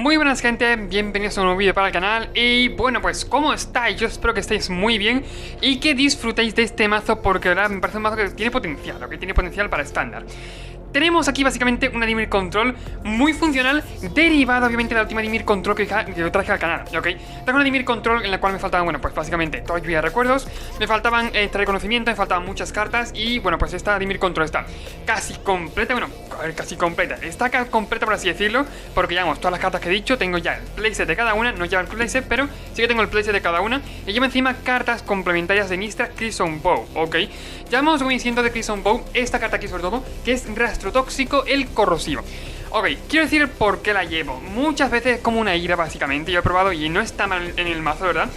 Muy buenas gente, bienvenidos a un nuevo vídeo para el canal. Y bueno, pues ¿cómo estáis? Yo espero que estéis muy bien y que disfrutéis de este mazo, porque la verdad me parece un mazo que tiene potencial, o que tiene potencial para estándar. Tenemos aquí básicamente una Dimir Control muy funcional, derivada obviamente de la última Dimir Control que yo traje al canal, ¿ok? Tengo una Dimir Control en la cual me faltaban, bueno, pues básicamente toda lluvia de recuerdos, me faltaban reconocimiento, me faltaban muchas cartas y bueno, pues esta Dimir Control está casi completa, bueno, a ver, casi completa, está completa por así decirlo, porque llevamos todas las cartas que he dicho, tengo ya el playset de cada una, no lleva el playset, pero sí que tengo el playset de cada una, y llevo encima cartas complementarias de Nistra Crimson Bow, ¿ok? Llevamos un diciendo de Crimson Bow, esta carta aquí sobre todo, que es Rastro Tóxico, el corrosivo. Ok, quiero decir por qué la llevo. Muchas veces como una ira básicamente, yo he probado y no está mal en el mazo, ¿verdad?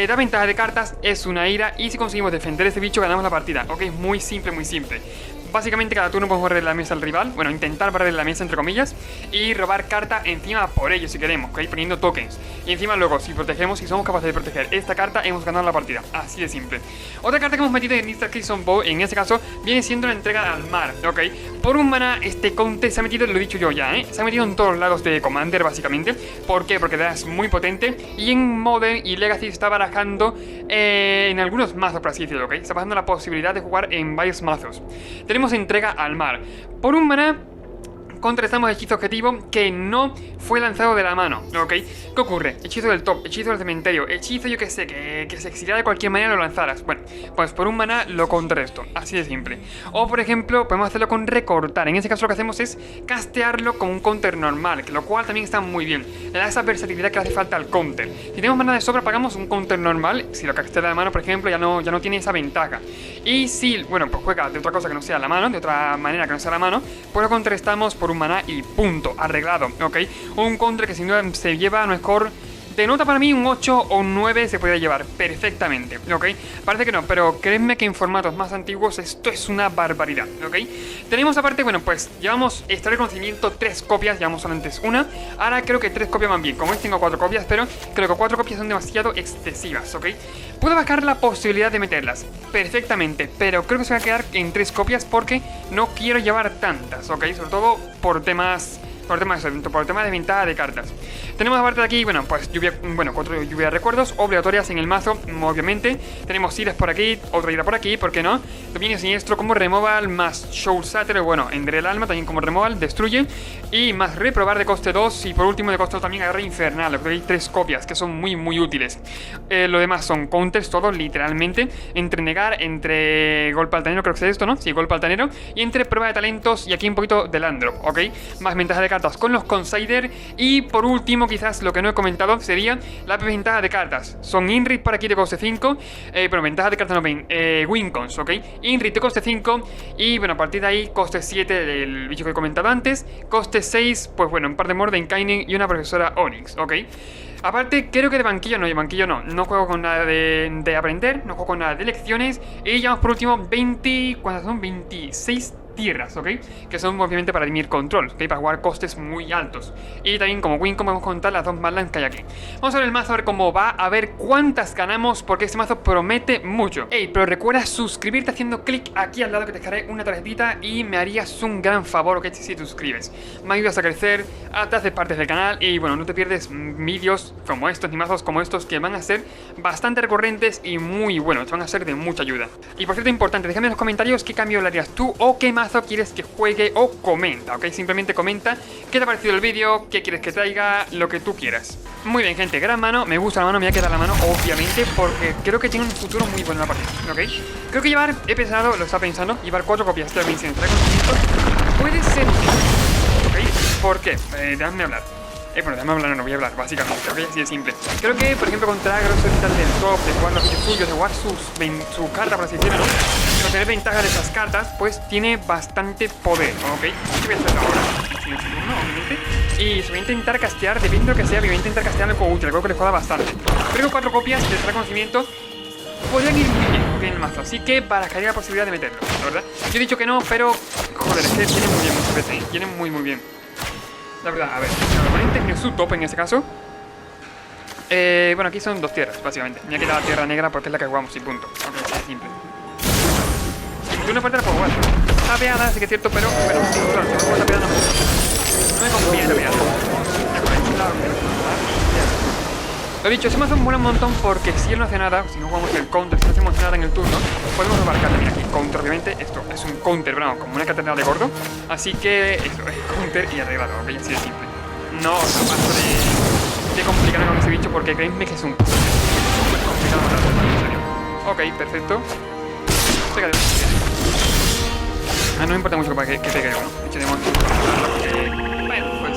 Da ventaja de cartas, es una ira y si conseguimos defender este bicho ganamos la partida. Ok, muy simple, muy simple. Básicamente cada turno podemos barrer la mesa al rival, bueno, intentar barrer la mesa entre comillas, y robar carta encima por ello si queremos, ¿ok? Poniendo tokens. Y encima luego, si protegemos, si somos capaces de proteger esta carta, hemos ganado la partida. Así de simple. Otra carta que hemos metido en Nistra Crimson Bow, en este caso, viene siendo la entrega al mar, ¿ok? Por un maná, este Conte se ha metido, lo he dicho yo ya, ¿eh? Se ha metido en todos lados de Commander, básicamente. ¿Por qué? Porque es muy potente. Y en Modern y Legacy está barajando en algunos mazos, por así decirlo, ¿ok? Está pasando la posibilidad de jugar en varios mazos. Tenemos entrega al mar. Por un maná contrarrestamos hechizo objetivo que no fue lanzado de la mano, ¿ok? ¿Qué ocurre? Hechizo del top, hechizo del cementerio, hechizo yo que sé, que se exiliara de cualquier manera lo lanzaras. Bueno, pues por un maná lo contrarresto, así de simple. O por ejemplo, podemos hacerlo con recortar. En ese caso lo que hacemos es castearlo con un counter normal, que lo cual también está muy bien. Le da esa versatilidad que le hace falta al counter. Si tenemos maná de sobra, pagamos un counter normal. Si lo castea de la mano, por ejemplo, ya no tiene esa ventaja. Y si, bueno, pues juega de otra cosa que no sea la mano, de otra manera que no sea la mano, pues lo contrarrestamos por un maná y punto, arreglado, ¿ok? Un counter que sin duda se lleva a lo mejor de nota para mí un 8 o un 9 se podría llevar perfectamente, ¿ok? Parece que no, pero créanme que en formatos más antiguos esto es una barbaridad, ¿ok? Tenemos aparte, bueno, pues llevamos extraer conocimiento 3 copias, llevamos antes una, ahora creo que 3 copias van bien, como veis tengo 4 copias, pero creo que 4 copias son demasiado excesivas, ¿ok? Puedo bajar la posibilidad de meterlas perfectamente, pero creo que se va a quedar en 3 copias porque no quiero llevar tantas, ¿ok? Sobre todo por temas de ventaja de cartas. Tenemos aparte de aquí, bueno, pues cuatro lluvia de recuerdos obligatorias en el mazo, obviamente. Tenemos iras por aquí, otra ira por aquí, ¿por qué no? Dominio siniestro como removal, más Soul Shatter, bueno, Ender el alma también como removal, destruye. Y más reprobar de coste 2 y por último de coste 2 también agarre infernal, porque hay 3 copias que son muy muy útiles. Lo demás son counters, todos literalmente, entre negar, entre golpe altanero, creo que es esto, ¿no? Sí, golpe altanero, y entre prueba de talentos y aquí un poquito de Landrop, ¿ok? Más ventaja de cartas con los Consider y por último quizás lo que no he comentado sería la ventaja de cartas. Son Inrit por aquí de coste 5, pero ventaja de cartas no ven, Wincons, ¿ok? Inrit de coste 5 y bueno, a partir de ahí coste 7 del bicho que he comentado antes, coste 6, pues bueno, un par de Morden Kainen y una profesora Onyx, ¿ok? Aparte, creo que de banquillo no juego con nada de aprender, no juego con nada de lecciones y llevamos por último 20, ¿cuántas son? 26 tierras, ¿ok? Que son obviamente para Dimir Control, ¿ok? Para jugar costes muy altos. Y también como Wincon vamos a contar las 2 Madlands que hay aquí. Vamos a ver el mazo, a ver cómo va, a ver cuántas ganamos, porque este mazo promete mucho. Ey, pero recuerda suscribirte haciendo clic aquí al lado que te dejaré una tarjetita y me harías un gran favor, ¿ok? Si te suscribes. Me ayudas a crecer, te haces parte del canal y bueno, no te pierdes vídeos como estos ni mazos como estos que van a ser bastante recurrentes y muy buenos, te van a ser de mucha ayuda. Y por cierto, importante, déjame en los comentarios qué cambio le harías tú o qué mazo quieres que juegue o comenta, ¿ok? Simplemente comenta qué te ha parecido el vídeo, qué quieres que traiga, lo que tú quieras. Muy bien, gente, gran mano, me gusta la mano, me voy a quedar la mano, obviamente, porque creo que tiene un futuro muy bueno en la partida, ¿ok? Creo que he pensado, lo estaba pensando, llevar 4 copias de Vinci entre conocimientos puede ser útil, ¿ok? ¿Por qué? Déjame hablar. Bueno, déjame hablar, no voy a hablar, básicamente, ¿ok? Así de simple. Creo que, por ejemplo, contra Agros del top, de jugar los bichos suyos, de jugar su carta, por así decirlo, ¿no? Pero tener ventaja de esas cartas, pues tiene bastante poder, ¿ok? ¿Qué voy a hacer ahora? Sin turno, obviamente. Y se voy a intentar castear, depende de lo que sea, voy a intentar castear algo útil, creo que le joda bastante. Creo que 4 copias de reconocimiento podrían ir muy bien en el mazo, así que barajaría la posibilidad de meterlo, la verdad. Yo he dicho que no, pero, joder, es que tiene muy bien muchas veces, tiene muy bien. La verdad, a ver, el oponente tiene su top en este caso. Bueno, aquí son 2 tierras, básicamente. Me voy a quitar la tierra negra porque es la que jugamos y punto. Ok, así de simple. Y una parte la puedo jugar. Está peada, sí que es cierto, pero bueno, claro, si no juego esta peada no me conviene la peada. dicho, ese mazo mola un montón porque si él no hace nada, si no jugamos el counter, si no hacemos nada en el turno, podemos robar cartas. Mira, aquí counter, obviamente, esto es un counter, bravo, como una catedral de gordo. Así que eso, es counter y arreglado, ok, así de simple. No paso de complicarme con ese bicho porque creedme que es un súper complicado matarlo, en serio. Ok, perfecto. Pégale. No me importa mucho que pegue uno. De hecho, tenemos que... bueno, pues...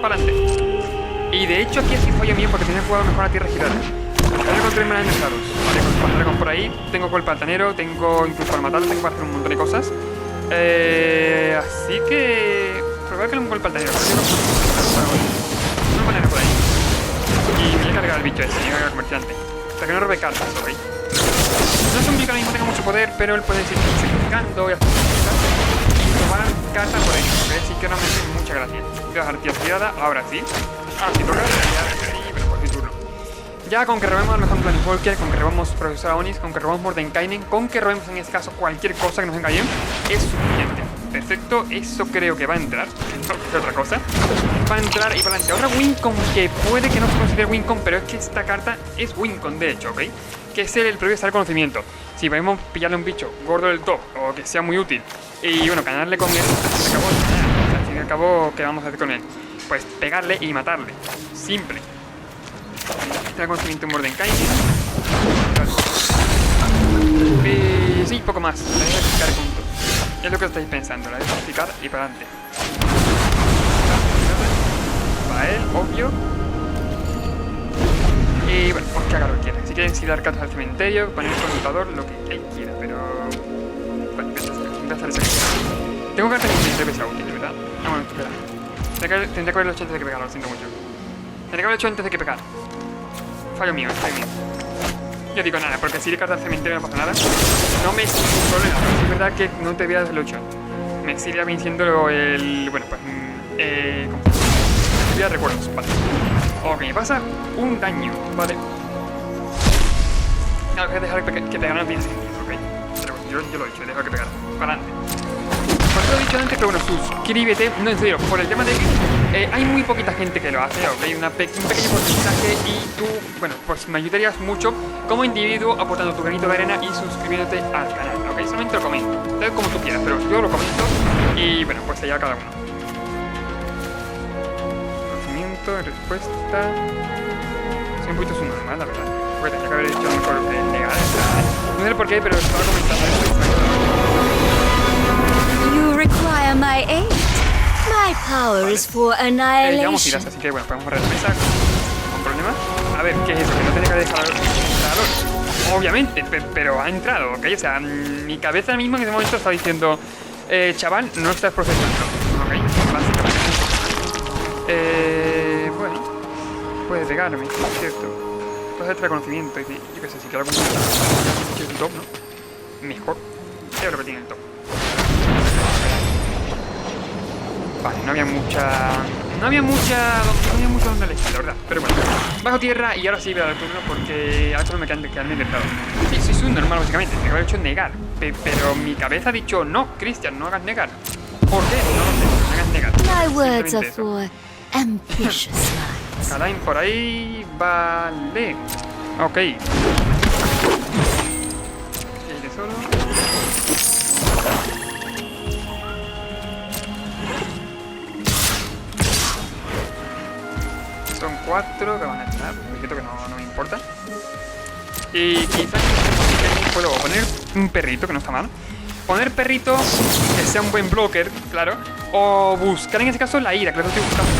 para adelante. Y de hecho aquí es fallo mío porque tenía que jugar mejor a tierra girada. Ahora encontré en Staros. Vale, con el Pantanero por ahí. Tengo con el Pantanero, tengo incluso para matarlo, tengo para hacer un montón de cosas. Así que... probar que no con el Pantanero. Un Pantanero por ahí. Y me voy a cargar el bicho ese, me voy a cargar al comerciante. Hasta que no robe cartas, ok. No es un bicho que ahora mismo tenga mucho poder, pero él puede seguir sacrificando y hacer cosas. Y robar cartas por ahí, ok. Así que ahora me hace mucha gracia. Voy a dejar tierra girada, ahora sí. Ah, sí, toca y bueno, por mi turno. Ya con que robemos a lo mejor Planeswalker, con que robemos Profesor Aonis, con que robemos Mordenkainen, con que robemos en este caso cualquier cosa que nos venga bien, es suficiente. Perfecto, eso creo que va a entrar. No, ¿qué otra cosa? Va a entrar y para adelante. Otra Wincon que puede que no se considere Wincon, pero es que esta carta es Wincon de hecho, ¿ok? Que es el previo estar conocimiento. Si podemos pillarle un bicho gordo del top o que sea muy útil y bueno, ganarle con él, al fin y al cabo, ¿qué vamos a hacer con él? Pues pegarle y matarle. Simple. Este conocimiento en Mordenkainen. Sí, poco más. La voy a sacrificar juntos. Es lo que estáis pensando. La voy a sacrificar y para adelante. Para él, obvio. Y bueno, pues que haga lo que quiera. Si quieren dar cartas al cementerio, poner el conmutador, lo que él quiera. Pero... bueno, voy a hacer esa cosa. Tengo cartas en mi que sea útil, ¿verdad? Ah, bueno, espera. Tendría que haberlo hecho antes de que pegar, lo siento mucho. Tendría que haberlo hecho antes de que pegar. Fallo mío, está bien. Yo digo nada, porque si le cartas al cementerio no pasa nada. No me es un problema, pero es verdad que no te voy a haberlo hecho. Me exilia bien siendo el... bueno, pues... ya recuerdos, vale. Ok, me pasa un daño, vale. No, voy a dejar que pegaran bien sentido, ok. Pero yo lo he hecho, he dejado que pegaran. Para adelante. Lo he dicho antes, pero bueno, suscríbete. No, en serio, por el tema de que hay muy poquita gente que lo hace, ok, un pequeño porcentaje y tú, bueno, pues me ayudarías mucho como individuo aportando tu granito de arena y suscribiéndote al canal, ok, solamente lo comento, tal como tú quieras, pero yo lo comento y bueno, pues allá cada uno. Conocimiento, respuesta... soy un poquito subnormal, la verdad, porque tendría que haber hecho mejor legal, no sé por qué, pero estaba comentando esto. You require my aid. My power is for annihilation. Llevamos tiras, así que bueno, podemos borrar la mesa con problema. A ver, ¿qué es eso? Que no tenía que dejar entrador. Obviamente, pero ha entrado, ¿ok? O sea, mi cabeza misma en ese momento está diciendo chaval, no estás procesando, ¿ok? Básicamente. Bueno, puede pegarme, es cierto. Puede hacer reconocimiento y yo qué sé, si quiero algún top, ¿no? Mejor. Yo creo que tiene el top. Vale, no había mucho donde elegir, la verdad. Pero bueno, bajo tierra y ahora sí voy a dar el turno porque ahora solo me quedan intentado. Sí, soy un normal básicamente, me haber hecho negar. Pero mi cabeza ha dicho, no, Cristian, no hagas negar. ¿Por qué? No lo sé, no hagas negar. My words are for ambitious minds. Alain por ahí, vale. Ok. El solo. Son 4 que van a entrar, porque que no me importa. Y quizás puedo poner un perrito, que no está mal. Poner perrito que sea un buen blocker, claro. O buscar en este caso la ira, que lo estoy buscando.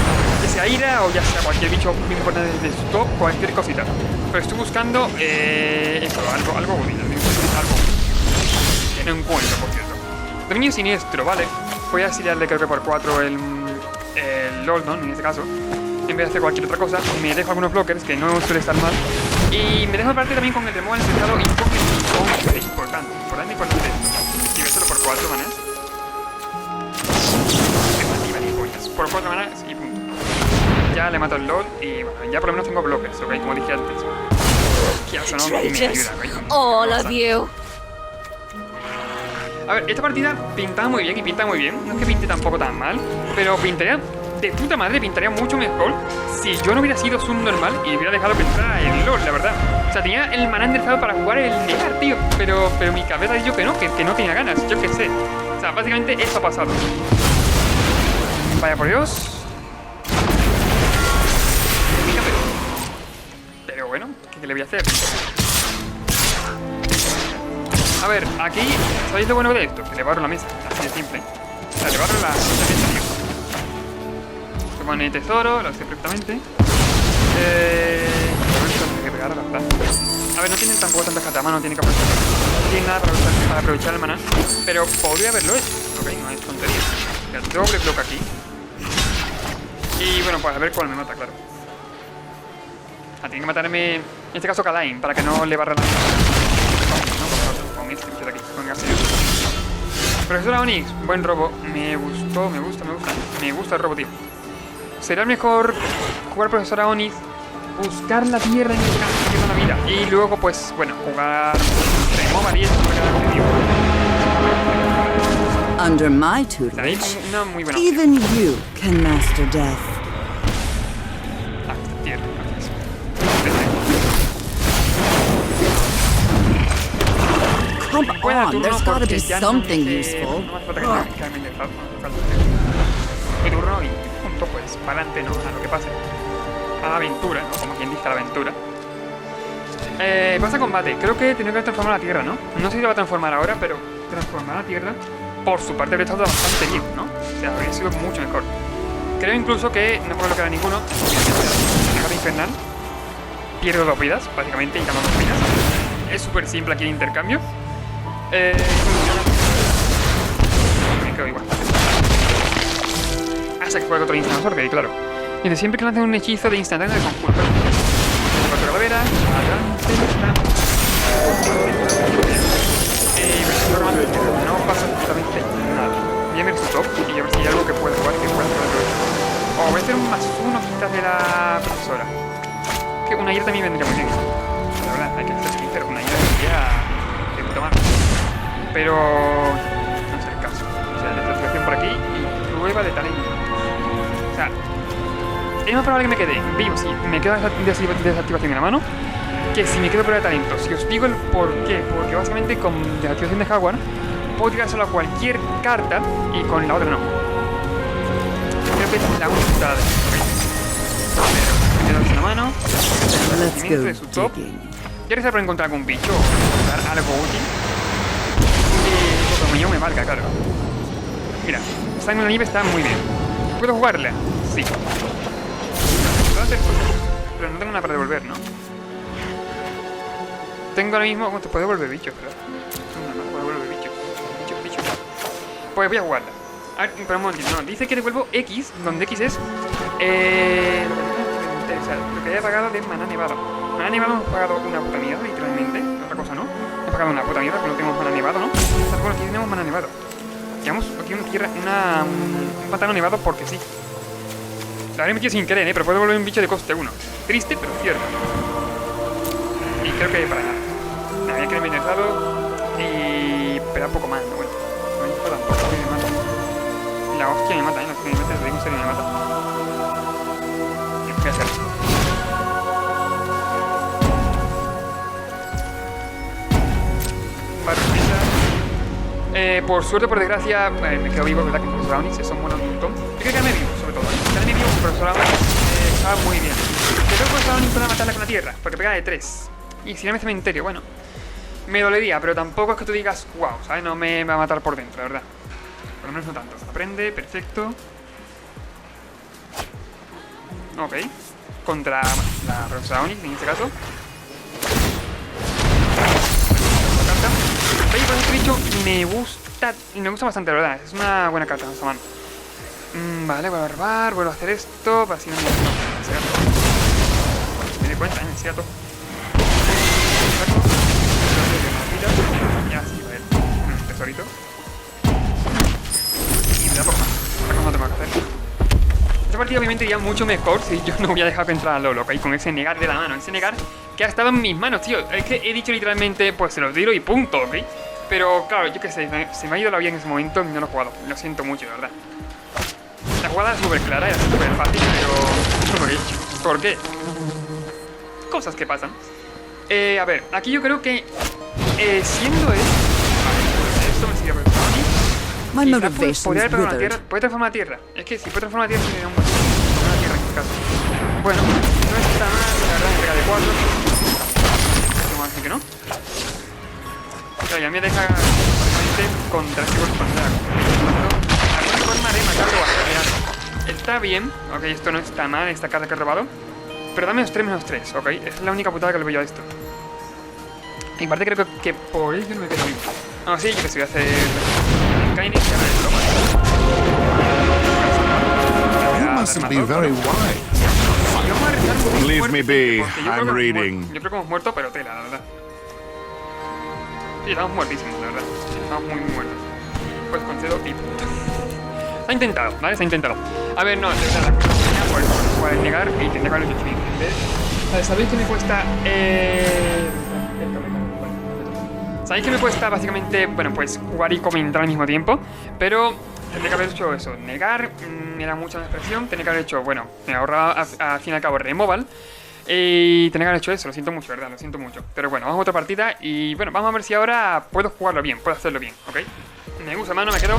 Ya sea ira o ya sea cualquier bicho muy importante de su top, cualquier cosita. Pero estoy buscando eso, algo bonito. Algo que no encuentro, por cierto. Dominio siniestro, vale. Voy a exiliarle creo que por 4 el Loldon, en este caso. En vez de hacer cualquier otra cosa, me dejo algunos blockers que no suele estar mal. Y me dejo aparte también con el removal enfrentado y con el es importante. Si voy a hacerlo por 4 manas. Por 4 manas y punto. Ya le mato el LOL y bueno, ya por lo menos tengo blockers, ok, como dije antes. Que eso no me ayuda, ¿ok? All of you. A ver, esta partida pintaba muy bien y pinta muy bien. No es que pinte tampoco tan mal, pero pintaría de puta madre, pintaría mucho mejor si yo no hubiera sido subnormal y hubiera dejado que entrara el LoL, la verdad. O sea, tenía el maná enderezado para jugar el Negar, tío. Pero mi cabeza ha dicho que no tenía ganas, yo qué sé. O sea, básicamente eso ha pasado. Vaya por Dios. Pero bueno, ¿qué le voy a hacer? A ver, aquí, ¿sabéis lo bueno de esto? Que le barro la mesa, así de simple. O sea, le barro la mesa, tío. Se pone tesoro, lo sé perfectamente. Hay que pegar, la verdad. A ver, no tienen tampoco tantas cartas, no tiene que aprovechar. No tiene nada para aprovechar el maná. Pero podría haberlo hecho. Ok, no es tontería. El doble bloque aquí. Y bueno, pues a ver cuál me mata, claro. Tiene que matarme, en este caso, Kalain, para que no le barra la mesa. Con este bicho de aquí, con el gasillo. Profesora Onyx, buen robo. Me gusta el robo, tío. Será mejor jugar Profesora Onyx, buscar la tierra en este caso, que es una vida. Y luego, pues, bueno, jugar Remova y eso para quedar medio. Under my tutelage, una muy buena even you can master death. Esta tierra, gracias. Come on, there's gotta be something useful. No hace falta que me dejas, mi turno y punto, pues, para adelante, ¿no? A lo que pase. A la aventura, ¿no? Como quien dice, a la aventura. Pasa combate. Creo que tiene que transformar la tierra, ¿no? No sé si lo va a transformar ahora, pero transformar la tierra, por su parte, habría estado bastante bien, ¿no? O sea, habría sido mucho mejor. Creo incluso que no puedo bloquear a ninguno. Negado infernal. Pierdo 2 vidas, básicamente, y gano 2 vidas. Es súper simple aquí el intercambio. Me quedo igual. Hasta que juegue otro Instant Sorcery, claro. Dice, siempre que lancen un hechizo de instantáneo de conjuro. 4 calaveras, adelante, no pasa absolutamente nada. Voy a ver su top y a ver si hay algo que pueda jugar que pueda hacer. O voy a hacer un +1 quizás de la profesora. Que una ira también vendría muy bien. La verdad, hay que ser sincero, una ira vendría de puta madre. Pero no es el caso. O sea, desactivación por aquí y prueba de talento. O sea, es más probable que me quede vivo si me quedo desactivación en la mano que si me quedo prueba de talento. Si os digo el por qué, porque básicamente con desactivación de Jaguar puedo tirar solo a cualquier carta y con la otra no. Creo que es la única putada de esto. Pero me quedo en la mano, el conocimiento de su top. Ya que se puede encontrar algún bicho o encontrar algo útil. Y otro millón me marca, claro. Mira, Sangre en la nieve está muy bien. ¿Puedo jugarla? Sí. Puedo hacer cosas, pero no tengo nada para devolver, ¿no? Tengo ahora mismo... ¿Cómo te puedo devolver bichos, verdad? No puedo devolver bichos. Bichos. Pues voy a jugarla. A ver, pero un momentito. No, dice que devuelvo X, donde X es... o sea, lo que haya pagado de maná nevado. Maná nevado hemos pagado una puta mierda, literalmente. Otra cosa, ¿no? Hemos pagado una puta mierda, pero no tenemos maná nevado, ¿no? Está bueno, aquí tenemos maná nevado. Llevamos aquí un pantano nevado porque sí. La habré metido sin querer, pero puedo devolver un bicho de coste 1. Triste, pero cierto. Y creo que para nada. Me había quedado envenenado y... pero poco más, ¿no? Bueno, no tampoco me mata. La hostia me mata, ¿eh? La hostia me mata, te digo en serio, me mata. ¿Qué voy a hacer? Por suerte, por desgracia, me quedo vivo, ¿verdad? Que el profesor Onyx son buenos un montón. Yo creo que quedarme vivo, sobre todo. Quedarme vivo con el profesor Onyx estaba muy bien. Pero el profesor Onyx puede matarla con la tierra, porque pega de 3. Y si no me cementerio, bueno, me dolería, pero tampoco es que tú digas, wow, ¿sabes? No me va a matar por dentro, la verdad. Por lo menos no tanto. Aprende, perfecto. Ok. Contra la profesora Onyx, en este caso. ¿Veis? Por este bicho me gusta bastante, la verdad. Es una buena carta en esta mano. Vale, vuelvo a robar, vuelvo a hacer esto. Para así no me me di cuenta, me decía todo. Ya, sí, a ver. Un tesorito. Y me da poco más. No tengo que hacer. Esta partida obviamente iría mucho mejor si yo no hubiera dejado que entrara Lolo, ¿ok? Con ese negar de la mano. Ese negar que ha estado en mis manos, tío. Es que he dicho literalmente, pues se los tiro y punto, ¿ok? Pero claro, yo qué sé, se me ha ido la vida en ese momento y no lo he jugado. Lo siento mucho, de verdad. La jugada es súper clara, es súper fácil, pero... ¿Por qué? Cosas que pasan. A ver, aquí yo creo que... siendo él... Vale, esto me sigue preguntando a mí. My Quizá motivation podría is transformar la withered. tierra. Puede transformar la tierra. Es que si puede transformar la tierra sería un buen una tierra en este caso. Bueno, no está mal, la verdad, entrega de 4. No así que no. Claro, ya me deja básicamente contra este golpe pantalla. Alguna forma de matarlo o hacerle algo. Está bien, ok, esto no está mal, esta carta que he robado. Pero da -3/-3, ok. Esa es la única putada que le veo yo a esto. Y aparte creo que por ello no me quedo bien. No, sí, yo que sí voy a hacer... Skynet, ya You mustn't be very wise. Leave me be. I'm reading. Yo creo que hemos muerto, pero tela, la verdad. Sí, estamos muertísimos, la verdad. Estamos muy muertos. Pues concedo y punto. Se ha intentado, ¿vale? Se ha intentado. A ver, no, de verdad, la cosa sería pues jugar el negar y tendré que haberlo hecho bien. ¿Sabéis que me cuesta? Sabéis que me cuesta básicamente, bueno, pues jugar y comentar al mismo tiempo, pero tendría que haber hecho eso, negar, me da mucha más presión, tendría que haber hecho, bueno, me ahorraba al fin y al cabo removal, y tendría que haber hecho eso, lo siento mucho, ¿verdad? Lo siento mucho. Pero bueno, vamos a otra partida y bueno, vamos a ver si ahora puedo jugarlo bien, puedo hacerlo bien, ¿ok? Me gusta mano, me quedo...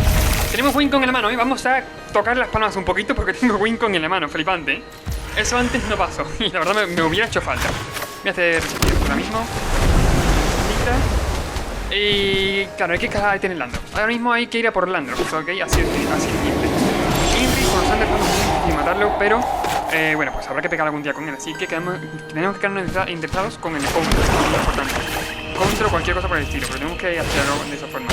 Tenemos Wincon en la mano, ¿eh? Vamos a tocar las palmas un poquito porque tengo Wincon en la mano, flipante, ¿eh? Eso antes no pasó y la verdad me hubiera hecho falta. Voy a hacer ahora mismo. Y claro, hay que tener Landro. Ahora mismo hay que ir a por Landro, ¿ok? Así es simple. Inri con los Landros es difícil matarlo, pero bueno, pues habrá que pegar algún día con él. Así que tenemos que quedarnos interesados con el counter, es muy importante. Counter o cualquier cosa por el estilo, pero tenemos que hacerlo de esa forma.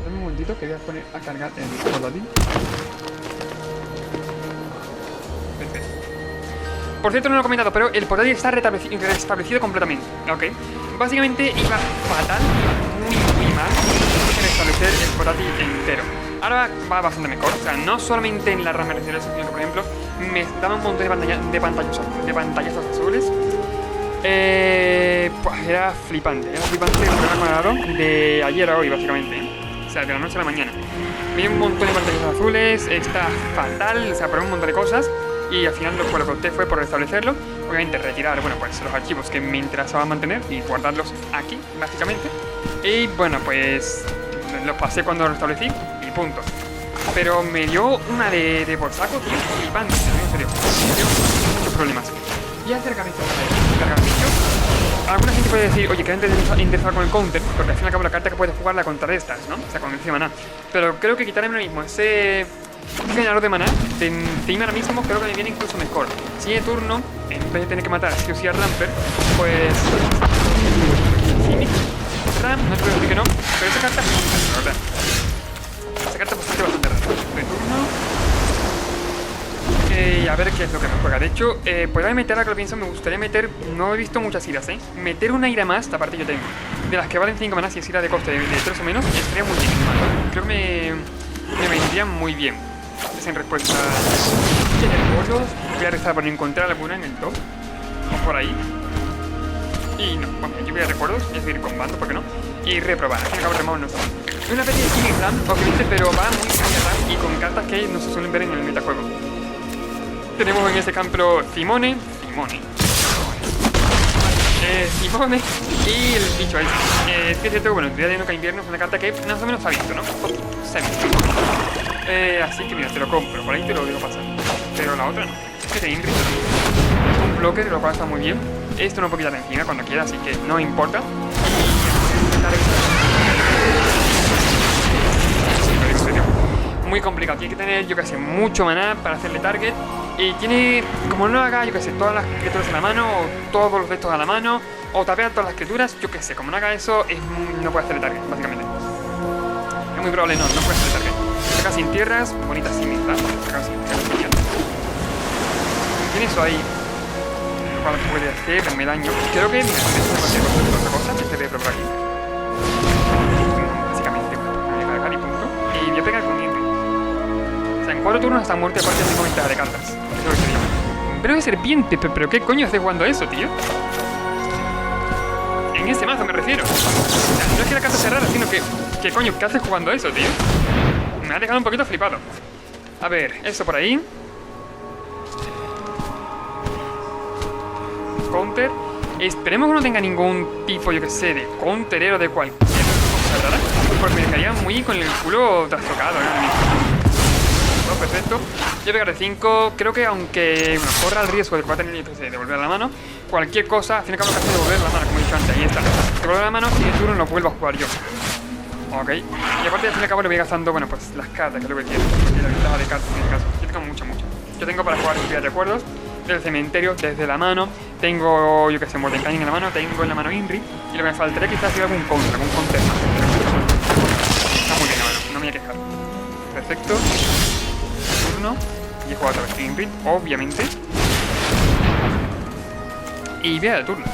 Dame un momentito que voy a poner a cargar el portátil. Perfecto. Por cierto, no lo he comentado, pero el portátil está restablecido completamente, ¿ok? Básicamente iba fatal, muy mal, en restablecer el portátil entero. Ahora va bastante mejor, o sea, no solamente en la RAM RCS, sino que, por ejemplo, me daba un montón de pantallazos azules. Pues era flipante el problema que me ha dado de ayer a hoy, básicamente, ¿eh? O sea, de la noche a la mañana. Me dio un montón de pantallazos azules, está fatal, o sea, por un montón de cosas. Y al final lo que opté fue por restablecerlo. Obviamente retirar, bueno, pues los archivos que me interesaba mantener y guardarlos aquí, básicamente. Y bueno, pues los pasé cuando lo restablecí y punto. Pero me dio una de por saco, tío, flipante, en serio. Me dio muchos problemas. Y hacer carritos, alguna gente puede decir, oye, que antes de interesar con el counter, porque al fin y al cabo la carta que puedes jugar la contra de estas, ¿no? O sea, con el maná. Pero creo que quitarme ahora mismo ese generador de maná de irme ahora mismo creo que me viene incluso mejor. Si de turno, en vez de tener que matar sí o sí a Ramper, pues... Ram, no te puedo decir que no, pero esa carta es muy buena, la verdad. Esa carta pues es bastante rara. De turno... a ver qué es lo que me juega. De hecho, podría meter, ahora que lo pienso, me gustaría meter... No he visto muchas iras, ¿eh? Meter una ira más, aparte yo tengo. De las que valen 5 manas y es ira de coste de 3 o menos, estaría muy bien. Creo que me vendría muy bien. Es en respuesta a recuerdos. Voy a rezar por encontrar alguna en el top o por ahí. Y no, bueno, yo voy a recuerdos, voy a seguir con bando, ¿por qué no? Y reprobar, al fin y al cabo removal no está. Es una especie de King Ram, obviamente, pero va muy bien RAM y con cartas que no se suelen ver en el metajuego. Tenemos en este campo Simone y el bicho ahí. Es que es cierto que, bueno, el día de Nuca Invierno es una carta que más o menos se ha visto, ¿no? Se ha visto. Así que mira, te lo compro, por ahí te lo dejo pasar. Pero la otra no. Es que te Inri es un bloque, lo cual está muy bien. Esto no puedo quitar encima cuando quiera, así que no importa. Muy complicado, tiene que tener, yo que sé, mucho maná para hacerle target. Y tiene, como no haga, yo que sé, todas las criaturas a la mano, o todos los de estos a la mano, o tapear todas las criaturas, yo que sé, como no haga eso, no puede hacerle target, básicamente. Es muy probable, no puede hacerle target. Saca sin tierras, bonitas sin ¿verdad? Saca sin tierras, tiene eso ahí, lo cual puede hacerme daño. Creo que, mira, otra cosa, que se debe probar aquí. Básicamente, voy a cargar y punto. Y voy a pegar con Inri. O sea, en 4 turnos hasta muerte aparte tengo ventaja de cartas. Eso es lo que te digo. Pero de serpiente, pero ¿qué coño haces jugando eso, tío? En ese mazo me refiero. O sea, no es que la carta sea rara, sino que... ¿Qué coño? ¿Qué haces jugando eso, tío? me ha dejado un poquito flipado. A ver, eso por ahí. Counter. Esperemos que no tenga ningún tipo, yo que sé, de counterero de cualquier cosa rara, porque me dejaría muy con el culo trastocado, ¿no? Perfecto. Yo pegaré 5. Creo que aunque corra el riesgo de que va a tener de devolver la mano, cualquier cosa, al fin y al cabo, lo que hace devolver la mano, como he dicho antes. Ahí está. Devolver la mano y el turno lo vuelvo a jugar yo. Ok. Y aparte, al fin y al cabo, le voy gastando, bueno, pues las cartas, que es lo que quiero. Y la ventaja de cartas en este caso. Yo tengo mucho. Yo tengo para jugar lluvia de recuerdos del cementerio, desde la mano. Tengo, yo que sé, Mordecai en la mano. Tengo en la mano Inri. Y lo que me faltaría quizás es algún counter más. Está muy bien la mano, no me voy a quejar. Perfecto. Turno. Y he jugado otra vez Inri, obviamente. Y voy al turno.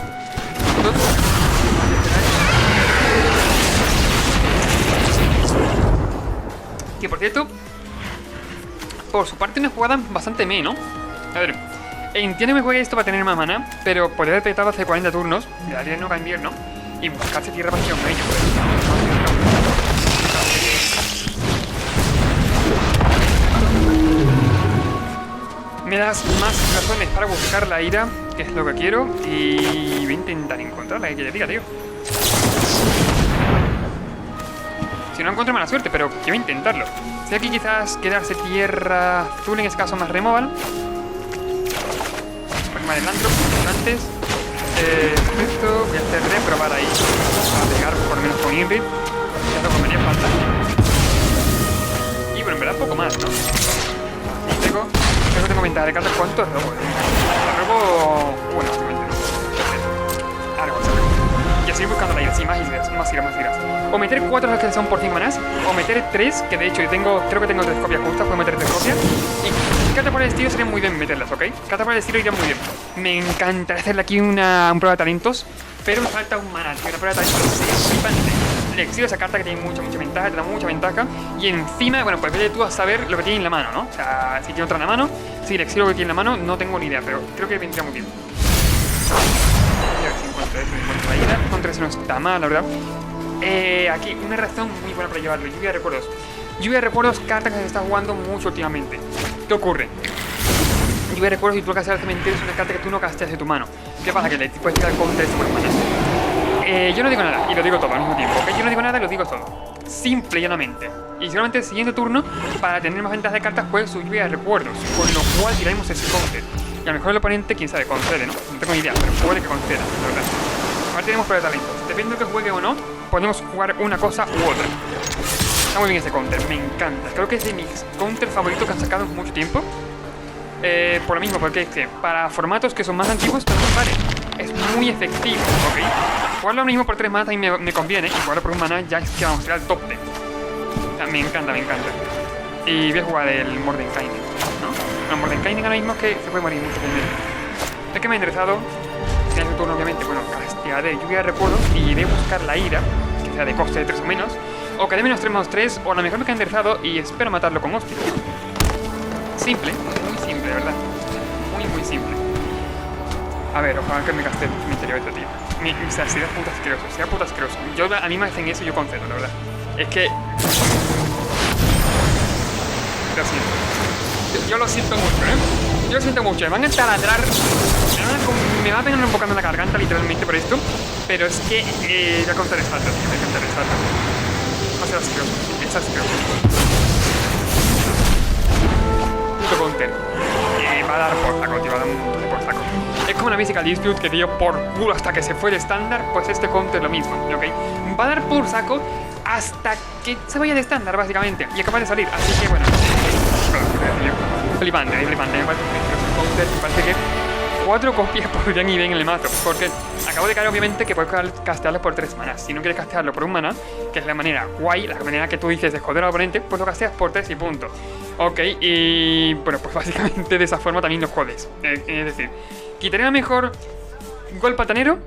Que por cierto, por su parte una jugada bastante ¿no? A ver, entiendo que me juegue esto para tener más mana, pero podría haber petado hace 40 turnos, le daría no cambiar, ¿no? Y buscarse tierra para tirar un ello. Me das más razones para buscar la ira, que es lo que quiero, y voy a intentar encontrarla, que te diga, tío. Si no encuentro, mala suerte, pero quiero intentarlo. Si aquí quizás quedarse tierra azul, en este caso más removal. Porque me adelanto antes. Esto voy a hacer reprobar ahí. Para pegar por lo menos con Inri. Ya lo que me haría falta. Y bueno, en verdad poco más, ¿no? Y creo que tengo ventaja de cartas. ¿Cuánto es robo? Robo... Bueno, obviamente no. Perfecto. Ahora vamos a ver. Y así buscando la ira, sí, más iras. O meter 4 que son por 5 manás, o meter 3, que de hecho yo tengo, creo que tengo 3 copias justas, puedo meter 3 copias. Y cartas por el estilo sería muy bien meterlas, ¿ok? Cartas por el estilo iría muy bien. Me encantaría hacerle aquí una prueba de talentos, pero me falta un maná, una prueba de talentos flipante. Le exilio esa carta que tiene mucha ventaja, te da mucha ventaja. Y encima, bueno, pues vete tú a saber lo que tiene en la mano, ¿no? O sea, si tiene otra en la mano, si le exilio lo que tiene en la mano, no tengo ni idea, pero creo que vendría muy bien. Encuentro la ira, contra eso no está mal, la verdad. Aquí una razón muy buena para llevarlo. Lluvia de recuerdos. Lluvia de recuerdos, carta que se está jugando mucho últimamente. ¿Qué ocurre? Lluvia de recuerdos y tú lo que haces al cementerio es una carta que tú no casteas de tu mano. ¿Qué pasa? Que le puedes tirar contra esto por maná. Yo no digo nada y lo digo todo al mismo tiempo, ¿ok? Yo no digo nada y lo digo todo. Simple y llanamente. Y solamente el siguiente turno, para tener más ventajas de cartas, juegue su lluvia de recuerdos. Con lo cual tiraremos ese counter. Y a lo mejor el oponente, quién sabe, concede, ¿no? No tengo ni idea, pero puede que conceda, la verdad. Ahora tenemos prueba de talentos. Depende de que juegue o no, podemos jugar una cosa u otra. Está muy bien ese counter, me encanta. Creo que es de mis counters favoritos que han sacado en mucho tiempo. Por lo mismo, porque es que para formatos que son más antiguos, pues vale, es muy efectivo, ¿ok? Jugarlo lo mismo por 3 manas también me conviene, y jugarlo por un mana ya es que vamos a ir al top 10. O sea, me encanta. Y voy a jugar el Mordecai, ¿no? El Mordecai ahora mismo es que se puede morir mucho primero. Es que me ha interesado, en este turno obviamente, bueno, castearé lluvia de recuerdos y iré a buscar la ira, que sea de coste de 3 o menos, o que dé -3/-3, o a lo mejor me queda interesado y espero matarlo con hostia. Simple, muy simple, de verdad. Muy simple. A ver, ojalá que me gaste el cementerio este, tío. O sea, sea puta asqueroso. A mí me hacen eso y yo concedo, la verdad. Es que... Lo siento. Yo lo siento mucho, ¿eh? Yo lo siento mucho. Me van a taladrar. Me va a pegar un bocado en la garganta, literalmente, por esto. Pero es que... voy a contar esta, tío. Voy a contar esta. Va a ser asqueroso. Es asqueroso. Puto counter. Va a dar por saco, tío. Va a dar un montón de por saco. Es como una Mystical Dispute que dio por culo hasta que se fue de estándar. Pues este counter lo mismo, ¿ok? Va a dar por saco hasta que se vaya de estándar, básicamente. Y acaba de salir. Así que, bueno. Flipante. Me parece un counter. Me parece que 4 copias podrían ir bien en el mazo. Porque acabo de caer, obviamente, que puedes castearlo por 3 manas. Si no quieres castearlo por un maná, que es la manera guay, la manera que tú dices de joder al oponente, pues lo casteas por 3 y punto. Ok, y bueno, pues básicamente de esa forma también lo jodes. Es decir, quitaría mejor golpe patanero,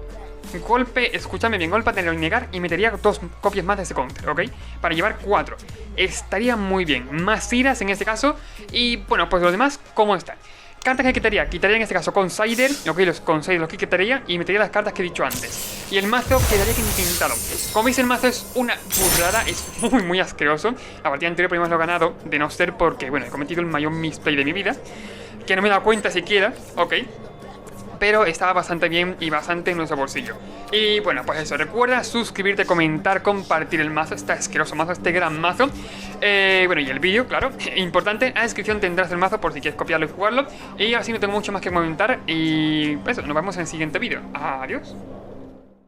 escúchame bien, golpe patanero y negar, y metería 2 copias más de ese counter, ¿ok? Para llevar 4. Estaría muy bien. Más iras en este caso. Y bueno, pues los demás, ¿cómo están? Cartas que quitaría en este caso Consider, ok, los Consider los que quitaría y metería las cartas que he dicho antes. y el mazo quedaría que intentado. Como veis, el mazo es una burrada, es muy asqueroso. La partida anterior primero lo he ganado, de no ser porque, bueno, he cometido el mayor misplay de mi vida, que no me he dado cuenta siquiera, ok. Pero estaba bastante bien y bastante en nuestro bolsillo. Y bueno, pues eso, recuerda suscribirte, comentar, compartir el mazo, este asqueroso mazo, este gran mazo. Bueno, y el vídeo, claro, importante, en la descripción tendrás el mazo por si quieres copiarlo y jugarlo. Y así no tengo mucho más que comentar. Y eso, nos vemos en el siguiente vídeo. Adiós.